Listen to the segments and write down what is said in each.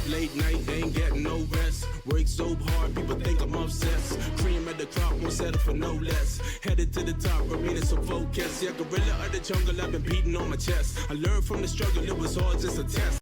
late night, ain't getting no rest. Work so hard, people think I'm obsessed. Cream at the crop, won't settle for no less. Headed to the top, remaining so focused. Yeah, gorilla of the jungle, I've been beating on my chest. I learned from the struggle, it was all just a test.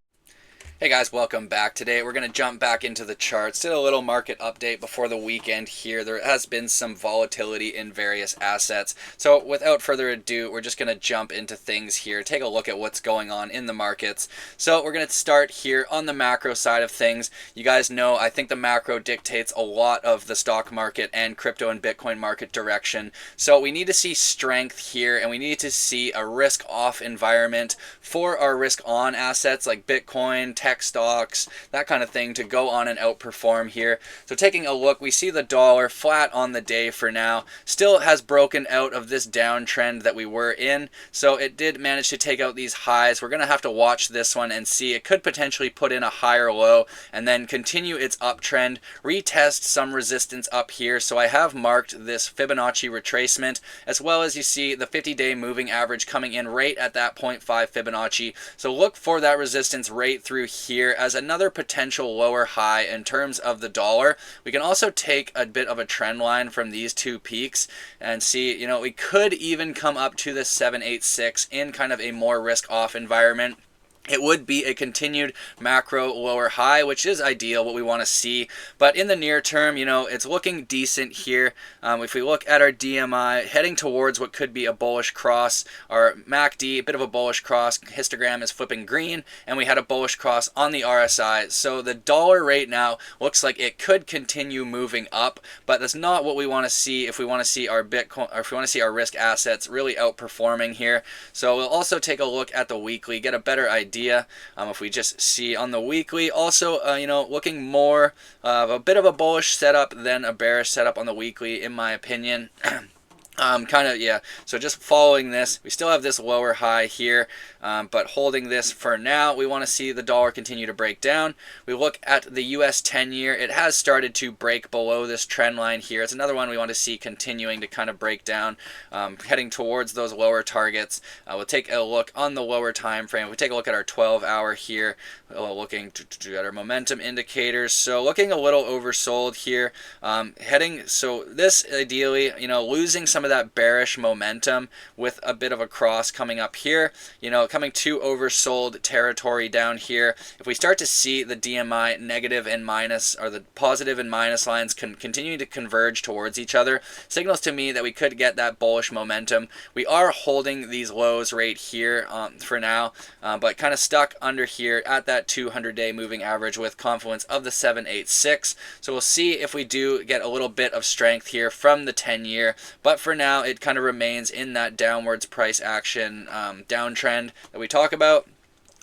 Hey guys, welcome back. Today we're going to jump back into the charts. Did a little market update before the weekend here. There has been some volatility in various assets. So without further ado, we're just going to jump into things here. Take a look at what's going on in the markets. So we're going to start here on the macro side of things. You guys know I think the macro dictates a lot of the stock market and crypto and Bitcoin market direction. So we need to see strength here, and we need to see a risk-off environment for our risk-on assets like Bitcoin, tech stocks, that kind of thing, to go on and outperform here. So taking a look, we see the dollar flat on the day for now. Still has broken out of this downtrend that we were in. So it did manage to take out these highs. We're going to have to watch this one and see. It could potentially put in a higher low and then continue its uptrend, retest some resistance up here. So I have marked this Fibonacci retracement, as well as you see the 50-day moving average coming in right at that 0.5 Fibonacci. So look for that resistance right through here as another potential lower high in terms of the dollar. We can also take a bit of a trend line from these two peaks and see, you know, we could even come up to the 786 in kind of a more risk off environment. It would be a continued macro lower high, which is ideal, what we want to see. But in the near term, you know, it's looking decent here. If we look at our DMI, heading towards what could be a bullish cross, our MACD, a bit of a bullish cross, histogram is flipping green, and we had a bullish cross on the RSI. So the dollar right now looks like it could continue moving up, but that's not what we want to see if we want to see our Bitcoin, or if we want to see our risk assets really outperforming here. So we'll also take a look at the weekly, get a better idea. If we just see on the weekly, also you know, looking more of a bit of a bullish setup than a bearish setup on the weekly, in my opinion. Yeah, so just following this, we still have this lower high here, but holding this for now. We want to see the dollar continue to break down. We look at the US 10-year. It has started to break below this trend line here. It's another one we want to see continuing to kind of break down, heading towards those lower targets. We'll take a look on the lower time frame. We take a look at our 12-hour here, looking at our momentum indicators. So looking a little oversold here, so this ideally, you know, losing some of that bearish momentum with a bit of a cross coming up here, you know, coming to oversold territory down here. If we start to see the DMI negative and minus, or the positive and minus lines continue to converge towards each other, signals to me that we could get that bullish momentum. We are holding these lows right here for now, but kind of stuck under here at that 200-day moving average with confluence of the 786. So we'll see if we do get a little bit of strength here from the 10-year, but for now it kind of remains in that downwards price action downtrend that we talk about.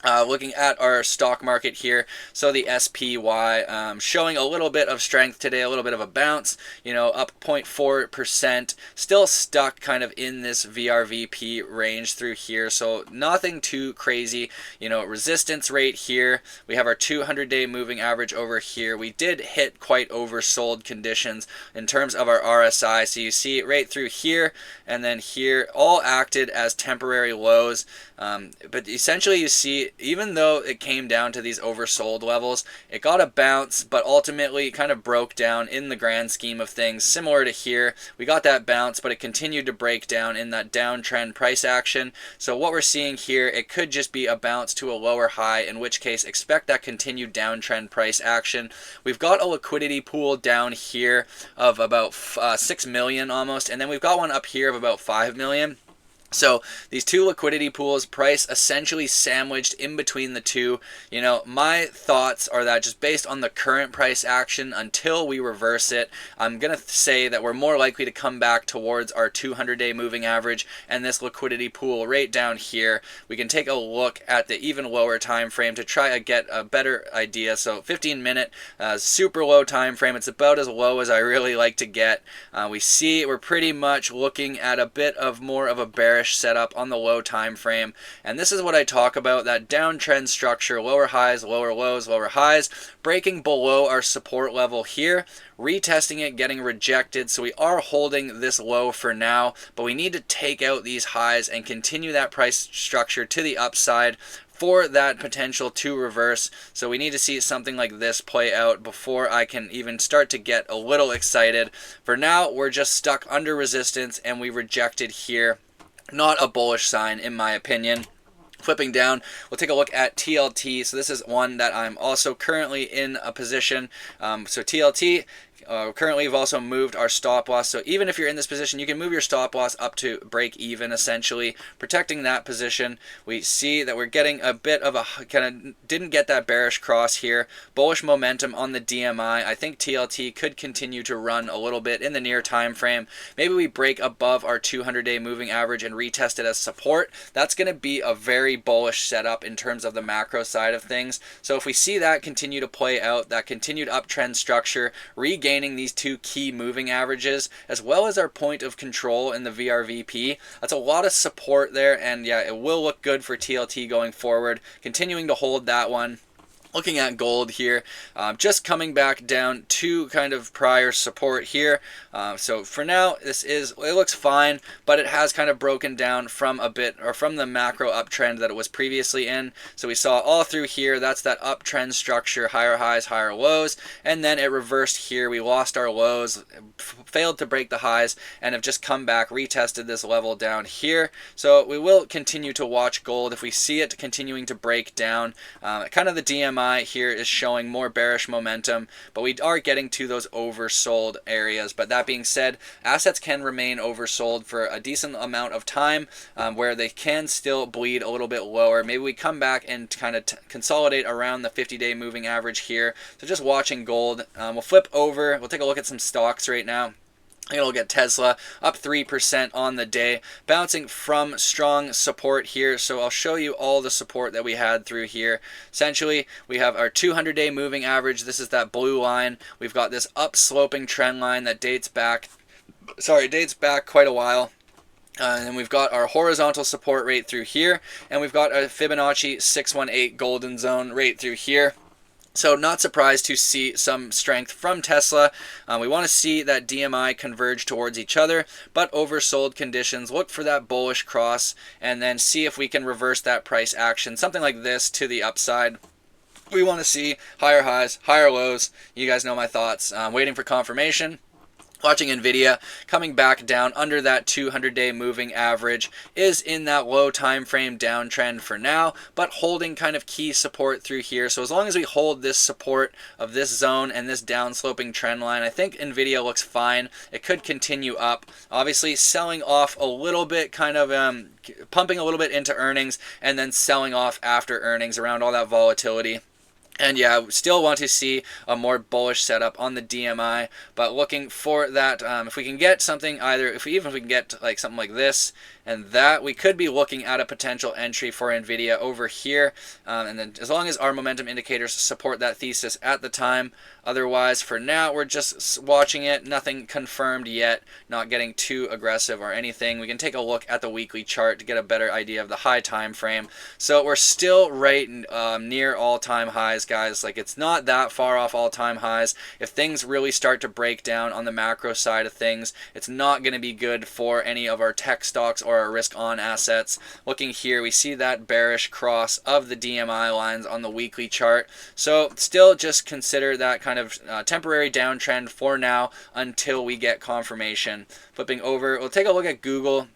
Looking at our stock market here, so the SPY showing a little bit of strength today, a little bit of a bounce, you know, up 0.4%, still stuck kind of in this VRVP range through here, so nothing too crazy, you know, resistance rate here. We have our 200-day moving average over here. We did hit quite oversold conditions in terms of our RSI, so you see it right through here and then here, all acted as temporary lows, but essentially you see, even though it came down to these oversold levels, it got a bounce, but ultimately kind of broke down in the grand scheme of things. Similar to here, we got that bounce, but it continued to break down in that downtrend price action. So what we're seeing here, it could just be a bounce to a lower high, in which case expect that continued downtrend price action. We've got a liquidity pool down here of about 6 million almost, and then we've got one up here of about 5 million. So these two liquidity pools, price essentially sandwiched in between the two. You know, my thoughts are that just based on the current price action, until we reverse it, I'm going to say that we're more likely to come back towards our 200-day moving average and this liquidity pool right down here. We can take a look at the even lower time frame to try to get a better idea. So 15-minute, super low time frame. It's about as low as I really like to get. We see we're pretty much looking at a bit of more of a bearish setup on the low time frame, and this is what I talk about, that downtrend structure, lower highs, lower lows, lower highs, breaking below our support level here, retesting it, getting rejected. So we are holding this low for now, but we need to take out these highs and continue that price structure to the upside for that potential to reverse. So we need to see something like this play out before I can even start to get a little excited. For now, we're just stuck under resistance and we rejected here. Not a bullish sign in my opinion. Flipping down, we'll take a look at TLT. So this is one that I'm also currently in a position. So TLT, currently we've also moved our stop loss. So even if you're in this position, you can move your stop loss up to break even, essentially protecting that position. We see that we're getting a bit of a kind of didn't get that bearish cross here. Bullish momentum on the DMI. I think TLT could continue to run a little bit in the near time frame. Maybe we break above our 200-day moving average and retest it as support. That's going to be a very bullish setup in terms of the macro side of things. So if we see that continue to play out, that continued uptrend structure, regaining these two key moving averages, as well as our point of control in the VRVP, that's a lot of support there, and yeah, it will look good for TLT going forward. Continuing to hold that one. Looking at gold here, just coming back down to kind of prior support here. So for now, it looks fine, but it has kind of broken down from from the macro uptrend that it was previously in. So we saw all through here, that's that uptrend structure, higher highs, higher lows, and then it reversed here. We lost our lows, failed to break the highs, and have just come back, retested this level down here. So we will continue to watch gold. If we see it continuing to break down, kind of the DMI here is showing more bearish momentum, but we are getting to those oversold areas. But that being said, assets can remain oversold for a decent amount of time, where they can still bleed a little bit lower. Maybe we come back and kind of consolidate around the 50-day moving average here. So just watching gold. We'll flip over. We'll take a look at some stocks right now. It'll get Tesla up 3% on the day, bouncing from strong support here. So I'll show you all the support that we had through here. Essentially, we have our 200-day moving average. This is that blue line. We've got this upsloping trend line that dates back quite a while. And then we've got our horizontal support right through here, and we've got a Fibonacci 618 golden zone right through here. So not surprised to see some strength from Tesla. We want to see that DMI converge towards each other, but oversold conditions, look for that bullish cross, and then see if we can reverse that price action, something like this to the upside. We want to see higher highs, higher lows. You guys know my thoughts. Waiting for confirmation. Watching NVIDIA coming back down under that 200-day moving average, is in that low time frame downtrend for now, but holding kind of key support through here. So as long as we hold this support of this zone and this downsloping trend line, I think NVIDIA looks fine. It could continue up. Obviously selling off a little bit, kind of pumping a little bit into earnings and then selling off after earnings around all that volatility. And yeah, still want to see a more bullish setup on the DMI, but looking for that, if we can get something, even if we can get like something like this and that, we could be looking at a potential entry for NVIDIA over here. And then as long as our momentum indicators support that thesis at the time. Otherwise, for now, we're just watching it. Nothing confirmed yet, not getting too aggressive or anything. We can take a look at the weekly chart to get a better idea of the high time frame. So we're still right near all-time highs, guys. Like, it's not that far off all-time highs. If things really start to break down on the macro side of things, it's not going to be good for any of our tech stocks or our risk-on assets. Looking here, we see that bearish cross of the DMI lines on the weekly chart. So still just consider that kind of temporary downtrend for now until we get confirmation. Flipping over, we'll take a look at Google.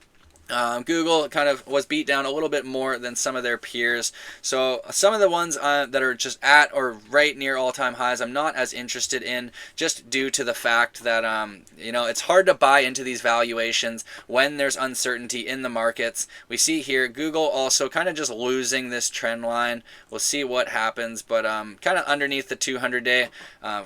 Google kind of was beat down a little bit more than some of their peers. So some of the ones that are just at or right near all-time highs, I'm not as interested in, just due to the fact that it's hard to buy into these valuations when there's uncertainty in the markets. We see here Google also kind of just losing this trend line. We'll see what happens, but kind of underneath the 200-day.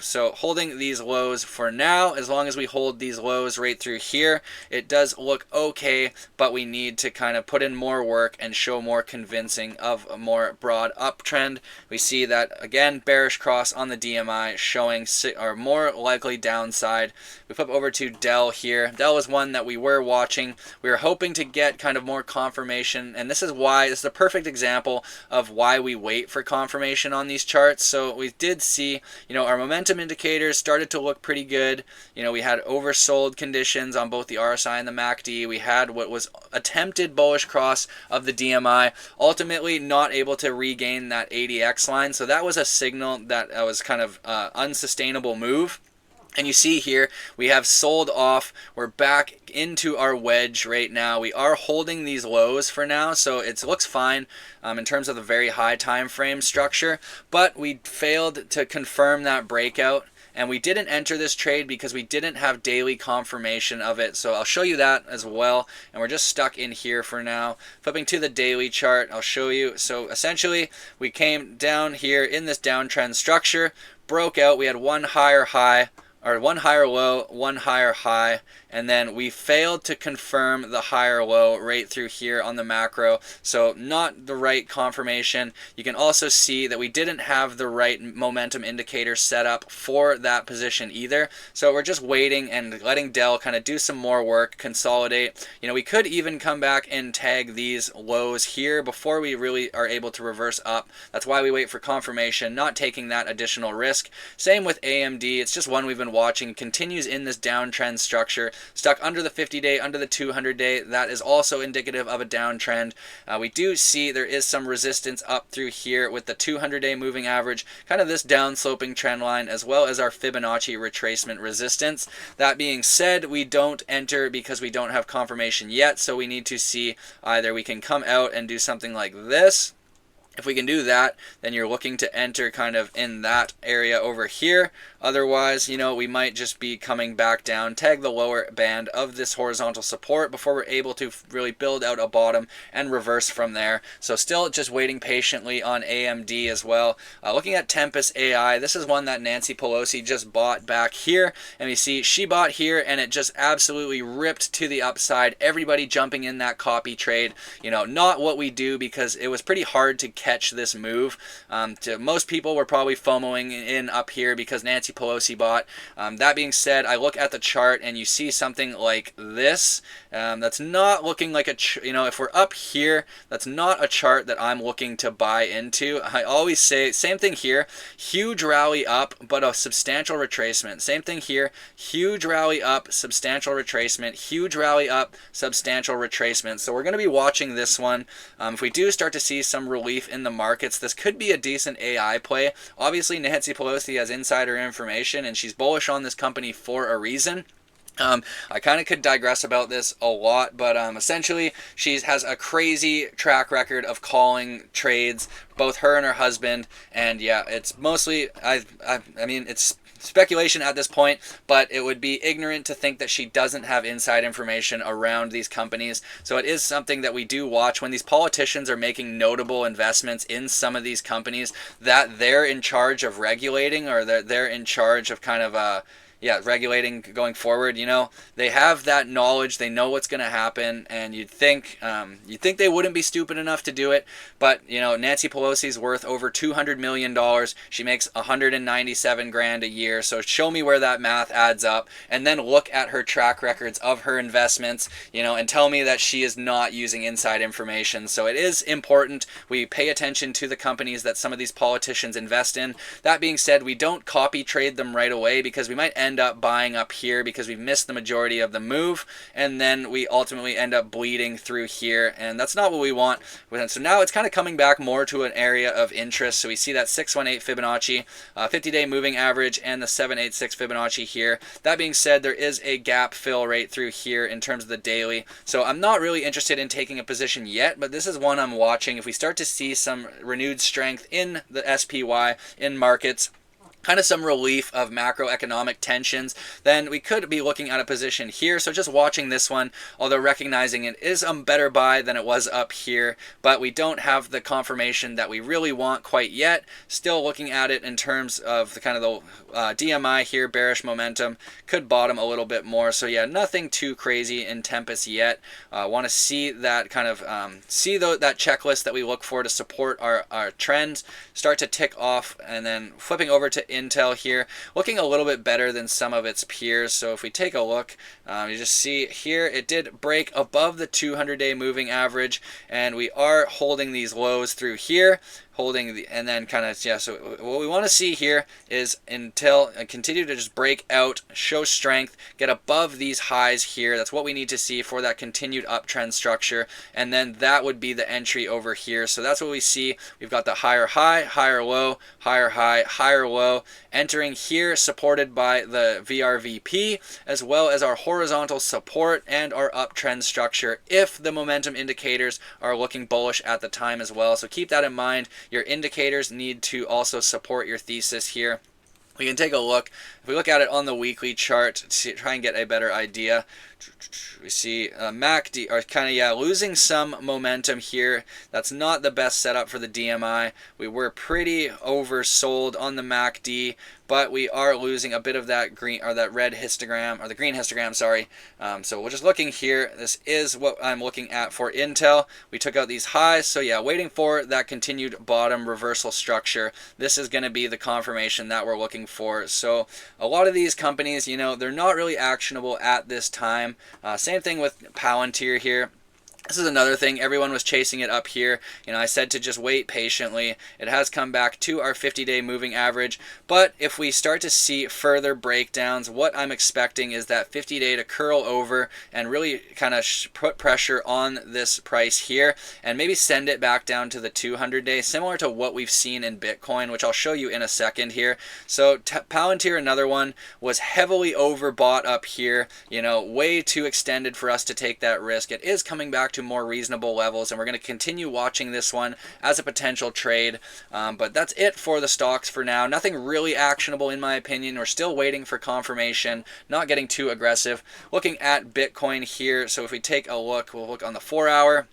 So holding these lows for now. As long as we hold these lows right through here, it does look okay, but we need to kind of put in more work and show more convincing of a more broad uptrend. We see that, again, bearish cross on the DMI showing or more likely downside. We flip over to Dell here. Dell is one that we were watching. We were hoping to get kind of more confirmation, and this is the perfect example of why we wait for confirmation on these charts. So we did see, our momentum indicators started to look pretty good. We had oversold conditions on both the RSI and the MACD. We had what was attempted bullish cross of the DMI, ultimately not able to regain that ADX line. So that was a signal that was kind of unsustainable move. And you see here, we have sold off. We're back into our wedge right now. We are holding these lows for now, so it looks fine in terms of the very high time frame structure. But we failed to confirm that breakout. And we didn't enter this trade because we didn't have daily confirmation of it. So I'll show you that as well. And we're just stuck in here for now. Flipping to the daily chart, I'll show you. So essentially, we came down here in this downtrend structure, broke out. We had one higher high, or one higher low, one higher high, and then we failed to confirm the higher low right through here on the macro. So not the right confirmation. You can also see that we didn't have the right momentum indicator set up for that position either. So we're just waiting and letting Dell kind of do some more work, consolidate. You know, we could even come back and tag these lows here before we really are able to reverse up. That's why we wait for confirmation, not taking that additional risk. Same with AMD. It's just one we've been watching, continues in this downtrend structure, stuck under the 50-day, under the 200-day. That is also indicative of a downtrend. We do see there is some resistance up through here with the 200-day moving average, kind of this down sloping trend line, as well as our Fibonacci retracement resistance. That being said, we don't enter because we don't have confirmation yet, so we need to see either we can come out and do something like this. If we can do that, then you're looking to enter kind of in that area over here. Otherwise, you know, we might just be coming back down, tag the lower band of this horizontal support before we're able to really build out a bottom and reverse from there. So still just waiting patiently on AMD as well. Looking at Tempest AI, this is one that Nancy Pelosi just bought back here. And we see she bought here and it just absolutely ripped to the upside. Everybody jumping in that copy trade. You know, not what we do because it was pretty hard to catch this move. To most people were probably FOMOing in up here because Nancy Pelosi bought. That being said, I look at the chart and you see something like this. That's not looking like a, you know, if we're up here, that's not a chart that I'm looking to buy into. I always say, same thing here, huge rally up, but a substantial retracement. Same thing here, huge rally up, substantial retracement, huge rally up, substantial retracement. So we're going to be watching this one. If we do start to see some relief in the markets, this could be a decent AI play. Obviously, Nancy Pelosi has insider information and she's bullish on this company for a reason. I kind of could digress about this a lot, but essentially she has a crazy track record of calling trades, both her and her husband, and yeah, it's mostly, I mean, it's speculation at this point, but it would be ignorant to think that she doesn't have inside information around these companies. So it is something that we do watch when these politicians are making notable investments in some of these companies that they're in charge of regulating, or they're in charge of kind of regulating going forward. You know, they have that knowledge, they know what's going to happen, and you'd think they wouldn't be stupid enough to do it. But you know, Nancy Pelosi's worth over $200 million. She makes 197 grand a year. So show me where that math adds up, and then look at her track records of her investments, you know, and tell me that she is not using inside information. So it is important we pay attention to the companies that some of these politicians invest in. That being said, we don't copy trade them right away because we might end up buying up here because we've missed the majority of the move, and then we ultimately end up bleeding through here, and that's not what we want. So now it's kind of coming back more to an area of interest. So we see that 618 Fibonacci, 50-day moving average, and the 786 Fibonacci here. That being said, there is a gap fill right through here in terms of the daily. So I'm not really interested in taking a position yet, but this is one I'm watching. If we start to see some renewed strength in the SPY, in markets, kind of some relief of macroeconomic tensions, then we could be looking at a position here. So just watching this one, although recognizing it is a better buy than it was up here, but we don't have the confirmation that we really want quite yet. Still looking at it in terms of the kind of the DMI here, bearish momentum, could bottom a little bit more. So yeah, nothing too crazy in Tempest yet. Want to see that kind of that checklist that we look for to support our trends start to tick off, and then flipping over to Intel here, looking a little bit better than some of its peers. So if we take a look, you just see here it did break above the 200-day moving average, and we are holding these lows through here. holding the, and then kind of, yeah, so what we want to see here is until continue to just break out, show strength, get above these highs here. That's what we need to see for that continued uptrend structure, and then that would be the entry over here. So that's what we see. We've got the higher high, higher low, higher high, higher low, entering here, supported by the VRVP, as well as our horizontal support and our uptrend structure if the momentum indicators are looking bullish at the time as well. So keep that in mind. Your indicators need to also support your thesis here. We can take a look. If we look at it on the weekly chart to try and get a better idea, we see MACD are kind of, losing some momentum here. That's not the best setup for the DMI. We were pretty oversold on the MACD, but we are losing a bit of that green, or that red histogram, or the green histogram, sorry. So we're just looking here. This is what I'm looking at for Intel. We took out these highs, so yeah, waiting for that continued bottom reversal structure. This is going to be the confirmation that we're looking for. So a lot of these companies, you know, they're not really actionable at this time. Same thing with Palantir here. This is another thing. Everyone was chasing it up here. You know, I said to just wait patiently. It has come back to our 50-day moving average. But if we start to see further breakdowns, what I'm expecting is that 50-day to curl over and really kind of put pressure on this price here and maybe send it back down to the 200-day, similar to what we've seen in Bitcoin, which I'll show you in a second here. So Palantir, another one, was heavily overbought up here. You know, way too extended for us to take that risk. It is coming back to more reasonable levels, and we're going to continue watching this one as a potential trade. But that's it for the stocks for now. Nothing really actionable in my opinion. We're still waiting for confirmation, not getting too aggressive. Looking at Bitcoin here, so if we take a look, we'll look on the 4-hour.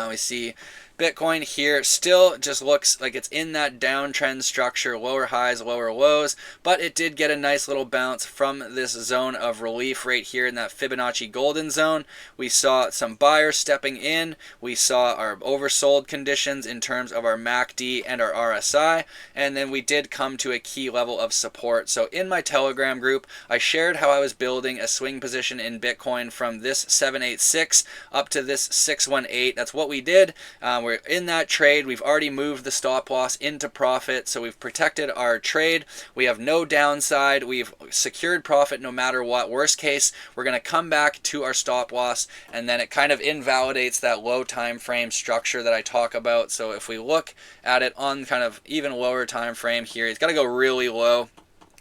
We see Bitcoin here still just looks like it's in that downtrend structure, lower highs, lower lows, but it did get a nice little bounce from this zone of relief right here in that Fibonacci golden zone. We saw some buyers stepping in. We saw our oversold conditions in terms of our MACD and our RSI, and then we did come to a key level of support. So in my Telegram group, I shared how I was building a swing position in Bitcoin from this 786 up to this 618. That's what we did. We're in that trade. We've already moved the stop loss into profit, so we've protected our trade. We have no downside. We've secured profit no matter what. Worst case, we're going to come back to our stop loss, and then it kind of invalidates that low time frame structure that I talk about. So if we look at it on kind of even lower time frame here, it's got to go really low.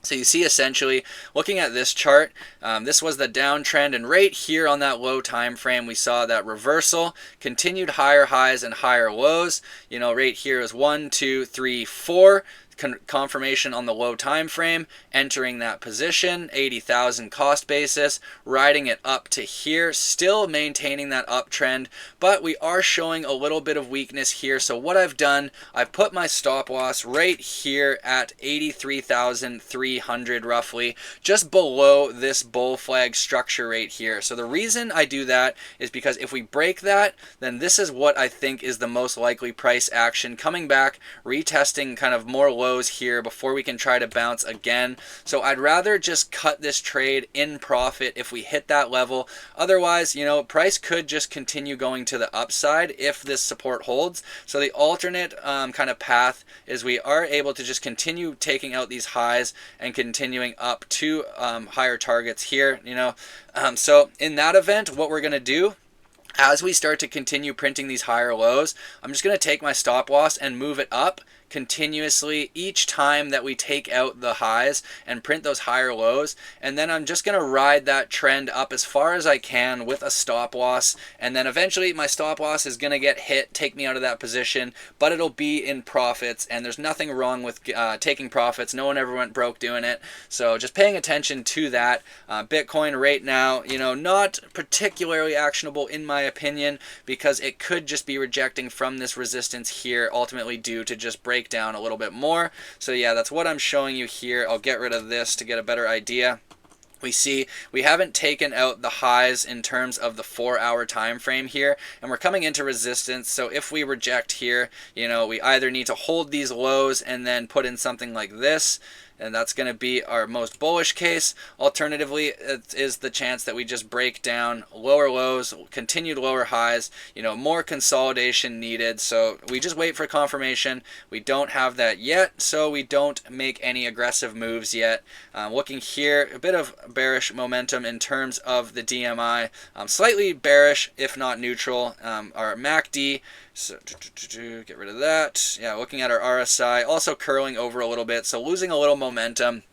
So you see, essentially, looking at this chart, this was the downtrend, and right here on that low time frame, we saw that reversal, continued higher highs and higher lows. You know, right here is 1, 2, 3, 4. Confirmation on the low time frame, entering that position, 80,000 cost basis, riding it up to here, still maintaining that uptrend, but we are showing a little bit of weakness here. So what I've done, I've put my stop loss right here at 83,300 roughly, just below this bull flag structure right here. So the reason I do that is because if we break that, then this is what I think is the most likely price action, coming back, retesting kind of more lows here before we can try to bounce again. So I'd rather just cut this trade in profit if we hit that level. Otherwise, you know, price could just continue going to the upside if this support holds. So the alternate kind of path is we are able to just continue taking out these highs and continuing up to higher targets here, you know. So in that event, what we're going to do, as we start to continue printing these higher lows, I'm just going to take my stop loss and move it up continuously each time that we take out the highs and print those higher lows, and then I'm just going to ride that trend up as far as I can with a stop loss, and then eventually my stop loss is going to get hit, take me out of that position, but it'll be in profits, and there's nothing wrong with taking profits. No one ever went broke doing it, so just paying attention to that. Bitcoin right now, you know, not particularly actionable in my opinion, because it could just be rejecting from this resistance here, ultimately due to just break down a little bit more. So yeah, that's what I'm showing you here. I'll get rid of this to get a better idea. We see we haven't taken out the highs in terms of the 4-hour time frame here, and we're coming into resistance. So if we reject here, you know, we either need to hold these lows and then put in something like this, and that's going to be our most bullish case. Alternatively, it is the chance that we just break down lower lows, continued lower highs, more consolidation needed. So we just wait for confirmation. We don't have that yet, so we don't make any aggressive moves yet. Looking here, a bit of bearish momentum in terms of the DMI, slightly bearish if not neutral. Our MACD, so get rid of that. Yeah, looking at our RSI, also curling over a little bit, so losing a little momentum.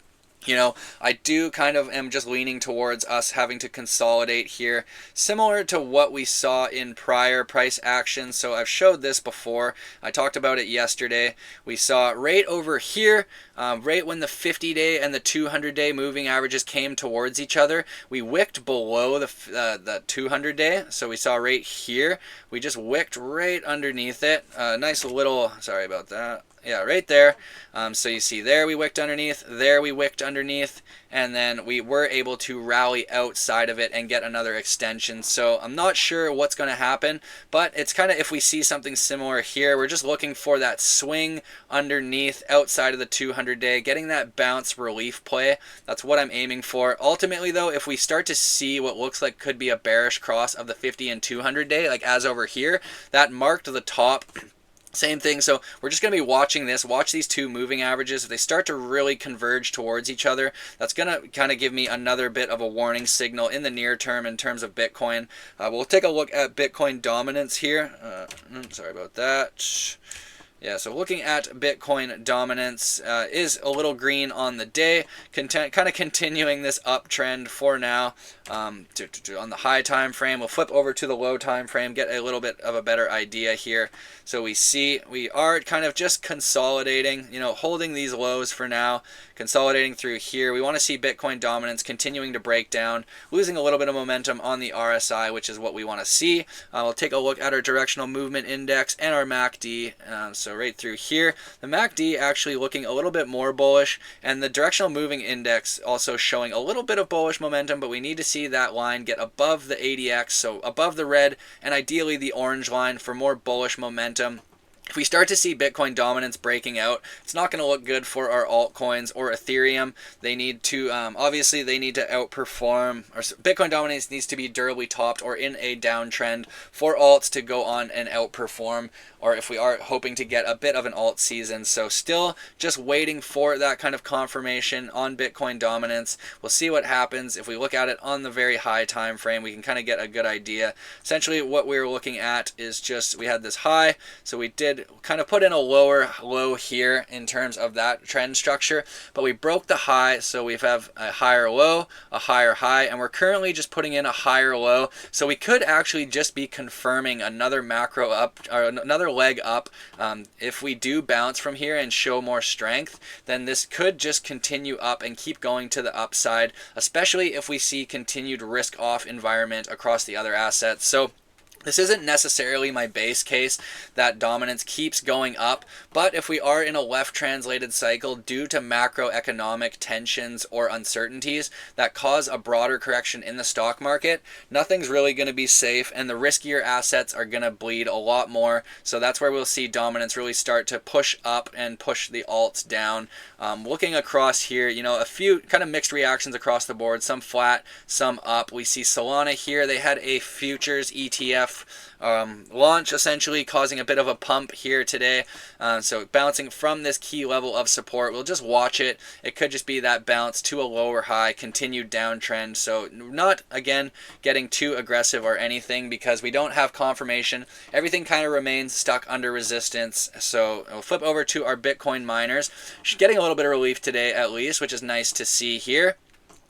I do kind of am just leaning towards us having to consolidate here, similar to what we saw in prior price actions. So I've showed this before. I talked about it yesterday. We saw right over here, right when the 50-day and the 200-day moving averages came towards each other, we wicked below the 200-day. So we saw right here, we just wicked right underneath it. Nice little, sorry about that. Yeah, right there. So you see there we wicked underneath, there we wicked underneath, and then we were able to rally outside of it and get another extension. So I'm not sure what's going to happen, but it's kind of, if we see something similar here, we're just looking for that swing underneath outside of the 200-day, getting that bounce relief play. That's what I'm aiming for. Ultimately though, if we start to see what looks like could be a bearish cross of the 50 and 200-day, like as over here, that marked the top. Same thing, so we're just going to be watching this, watch these two moving averages. If they start to really converge towards each other, that's going to kind of give me another bit of a warning signal in the near term in terms of Bitcoin. We'll take a look at Bitcoin dominance here. Sorry about that. Yeah, so looking at Bitcoin dominance, is a little green on the day, kind of continuing this uptrend for now. On the high time frame, we'll flip over to the low time frame, get a little bit of a better idea here. So we see we are kind of just consolidating, holding these lows for now, consolidating through here. We want to see Bitcoin dominance continuing to break down, losing a little bit of momentum on the RSI, which is what we want to see. We'll take a look at our directional movement index and our MACD. So right through here, the MACD actually looking a little bit more bullish, and the directional moving index also showing a little bit of bullish momentum, but we need to see that line get above the ADX, so above the red and ideally the orange line for more bullish momentum. If we start to see Bitcoin dominance breaking out, it's not going to look good for our altcoins or Ethereum. They need to, obviously, they need to outperform, or Bitcoin dominance needs to be durably topped or in a downtrend for alts to go on and outperform, or if we are hoping to get a bit of an alt season. So still just waiting for that kind of confirmation on Bitcoin dominance. We'll see what happens. If we look at it on the very high time frame, we can kind of get a good idea. Essentially what we're looking at is just, we had this high, so we did kind of put in a lower low here in terms of that trend structure, but we broke the high, so we have a higher low, a higher high, and we're currently just putting in a higher low. So we could actually just be confirming another macro up, or another leg up. If we do bounce from here and show more strength, then this could just continue up and keep going to the upside, especially if we see continued risk off environment across the other assets. So this isn't necessarily my base case that dominance keeps going up, but if we are in a left translated cycle due to macroeconomic tensions or uncertainties that cause a broader correction in the stock market, nothing's really going to be safe, and the riskier assets are going to bleed a lot more. So that's where we'll see dominance really start to push up and push the alts down. Looking across here, a few kind of mixed reactions across the board, some flat, some up. We see Solana here, they had a futures ETF launch, essentially causing a bit of a pump here today. So bouncing from this key level of support, we'll just watch it. It could just be that bounce to a lower high, continued downtrend. So not, again, getting too aggressive or anything because we don't have confirmation. Everything kind of remains stuck under resistance. So we'll flip over to our Bitcoin miners. Getting a little bit of relief today at least, which is nice to see here.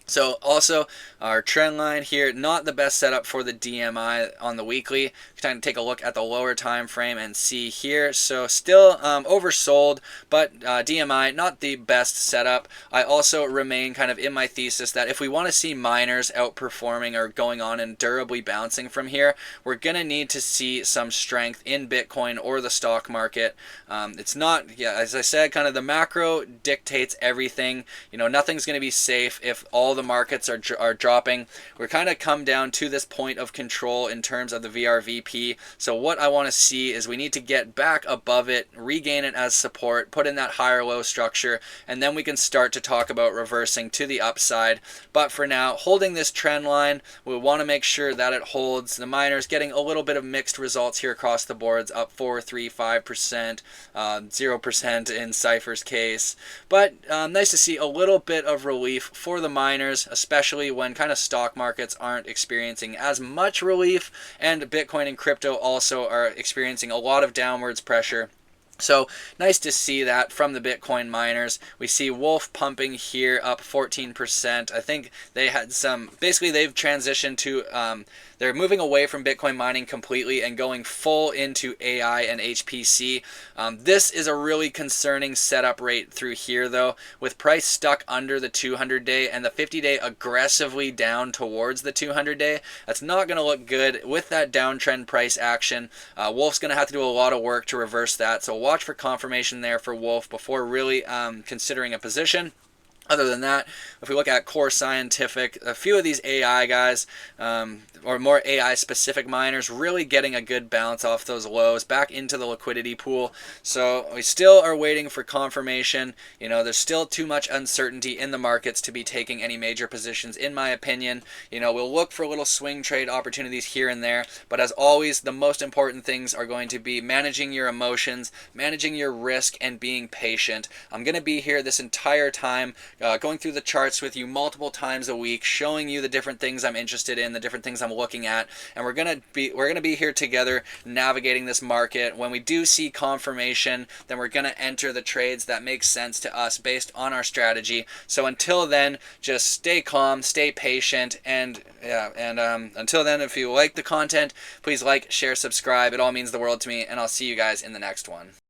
So also our trend line here, not the best setup for the DMI on the weekly. Time to take a look at the lower time frame and see here. So still oversold, but DMI not the best setup. I also remain kind of in my thesis that if we want to see miners outperforming or going on and durably bouncing from here, we're going to need to see some strength in Bitcoin or the stock market. It's not, as I said, kind of the macro dictates everything. Nothing's going to be safe if all all the markets are dropping. We're kind of come down to this point of control in terms of the VRVP. So what I want to see is we need to get back above it, regain it as support, put in that higher low structure, and then we can start to talk about reversing to the upside. But for now, holding this trend line, we want to make sure that it holds. The miners getting a little bit of mixed results here across the boards, up 4, 3, 5%, 0% in Cypher's case. But nice to see a little bit of relief for the miners, especially when kind of stock markets aren't experiencing as much relief, and Bitcoin and crypto also are experiencing a lot of downwards pressure. So nice to see that from the Bitcoin miners. We see Wolf pumping here, up 14%. I think they had some, basically they've transitioned to, they're moving away from Bitcoin mining completely and going full into AI and HPC. This is a really concerning setup rate through here though, with price stuck under the 200-day and the 50-day aggressively down towards the 200-day. That's not going to look good with that downtrend price action. Wolf's going to have to do a lot of work to reverse that, so watch for confirmation there for Wolf before really considering a position. Other than that, if we look at Core Scientific, a few of these AI guys, or more AI specific miners, really getting a good bounce off those lows back into the liquidity pool. So we still are waiting for confirmation. You know, there's still too much uncertainty in the markets to be taking any major positions, in my opinion. You know, we'll look for little swing trade opportunities here and there, but as always, the most important things are going to be managing your emotions, managing your risk, and being patient. I'm going to be here this entire time, going through the charts with you multiple times a week, showing you the different things I'm interested in, the different things I'm looking at, and we're gonna be here together navigating this market. When we do see confirmation, then we're gonna enter the trades that make sense to us based on our strategy. So until then, just stay calm, stay patient, and until then, if you like the content, please like, share, subscribe. It all means the world to me, and I'll see you guys in the next one.